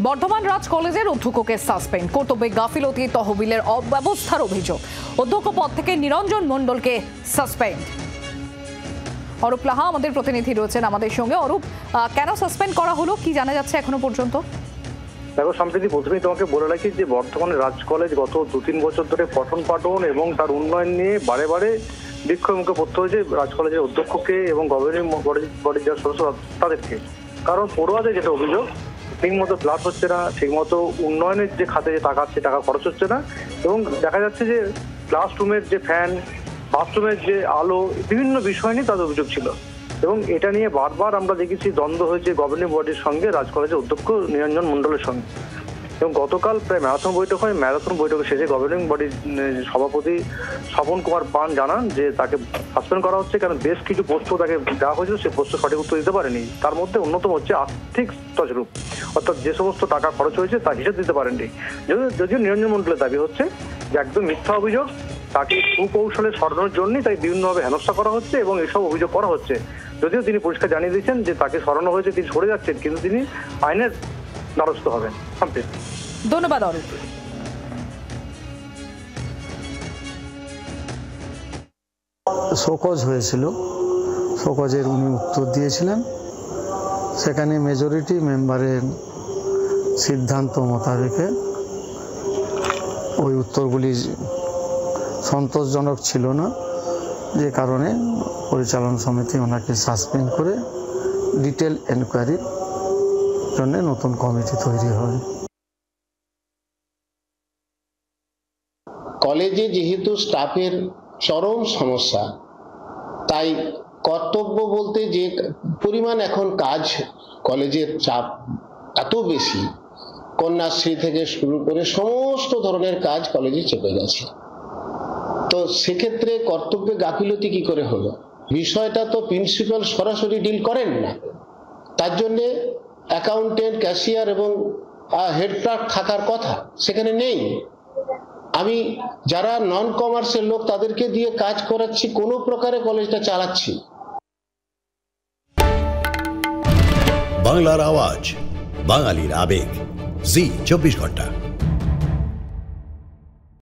বর্ধমান রাজ কলেজের অধ্যক্ষকে সাসপেন্ড, কর্তব্যে গাফিলতি, তহবিলের অব্যবস্থার অভিযোগ। অধ্যক্ষ পদ থেকে নিরঞ্জন মণ্ডলকে সাসপেন্ড। অরূপ লাহা আমাদের প্রতিনিধি রয়েছেন আমাদের সঙ্গে। অরূপ, কেন সাসপেন্ড করা হলো, কি জানা যাচ্ছে এখনো পর্যন্ত? দেখো সম্প্রতি প্রথমেই তোমাকে বলে রাখি যে বর্তমানে রাজ কলেজ গত 2-3 বছর ধরে পঠন পাঠন এবং তার উন্নয়ন নিয়ে বারে বারে বিক্ষোভের মুখে পড়তে হয়েছে রাজ কলেজের অধ্যক্ষকে এবং গভর্নিং বডির যারা সদস্য তাদেরকে। কারণ পড়ুয়াদের যেটা অভিযোগ, ঠিকমতো ক্লাস হচ্ছে না, ঠিকমতো উন্নয়নের যে খাতে যে টাকা আছে টাকা খরচ হচ্ছে না, এবং দেখা যাচ্ছে যে ক্লাসরুমের যে ফ্যান, বাথরুমের যে আলো, বিভিন্ন বিষয় নিয়ে তাদের অভিযোগ ছিল। এবং এটা নিয়ে বারবার আমরা দেখেছি দ্বন্দ্ব হয়েছে গভর্নিং বডির সঙ্গে রাজ কলেজের অধ্যক্ষ নিরঞ্জন মণ্ডলের সঙ্গে। এবং গতকাল প্রায় ম্যারাথন বৈঠক হয়। ম্যারাথন বৈঠকের শেষে গভর্নিং বডির সভাপতি স্বপন কুমার পান জানান যে তাকে সাসপেন্ড করা হচ্ছে, কারণ বেশ কিছু প্রশ্ন তাকে দেওয়া হয়েছিল, সে প্রশ্ন সঠিক উত্তর দিতে পারেনি। তার মধ্যে অন্যতম হচ্ছে আর্থিক তছরূপ, অর্থাৎ যে সমস্ত টাকা খরচ হয়েছে তার হিসেব দিতে পারেননি। যদিও নিরঞ্জন মণ্ডলের দাবি হচ্ছে যে একদম মিথ্যা অভিযোগ, তাকে সুকৌশলে সরানোর জন্যই তাই বিভিন্নভাবে হেনস্থা করা হচ্ছে এবং এসব অভিযোগ করা হচ্ছে। যদিও তিনি পরিষ্কার জানিয়ে দিয়েছেন যে তাকে সরানো হয়েছে, তিনি সরে যাচ্ছেন, কিন্তু তিনি আইনের দ্বারস্থ হবেন। ধন্যবাদ অরূপ। শোকজ হয়েছিল, শোকজের উনি উত্তর দিয়েছিলেন। সেখানে মেজরিটি মেম্বারের সিদ্ধান্ত মোতাবেকে ওই উত্তরগুলি সন্তোষজনক ছিল না, যে কারণে পরিচালনা সমিতি ওনাকে সাসপেন্ড করে ডিটেল এনকোয়ারির জন্য নতুন কমিটি তৈরি হয়। কলেজে যেহেতু স্টাফের চরম সমস্যা, তাই কর্তব্য বলতে যে পরিমাণ এখন কাজ, কলেজের চাপ এত বেশি, কন্যাশ্রী থেকে শুরু করে সমস্ত ধরনের কাজ কলেজে চেপে গেছে। তো সেক্ষেত্রে কর্তব্যে গাফিলতি কি করে হলো? বিষয়টা তো প্রিন্সিপাল সরাসরি ডিল করেন না, তার জন্যে অ্যাকাউন্টেন্ট, ক্যাশিয়ার এবং হেড ক্লার্ক থাকার কথা, সেখানে নেই। আমি যারা নন কমার্সের লোক তাদেরকে দিয়ে কাজ করাচ্ছি, কোনো প্রকারে কলেজটা চালাচ্ছি। বাংলার আওয়াজ, বাঙালির আবেগ, জি 24 ঘন্টা।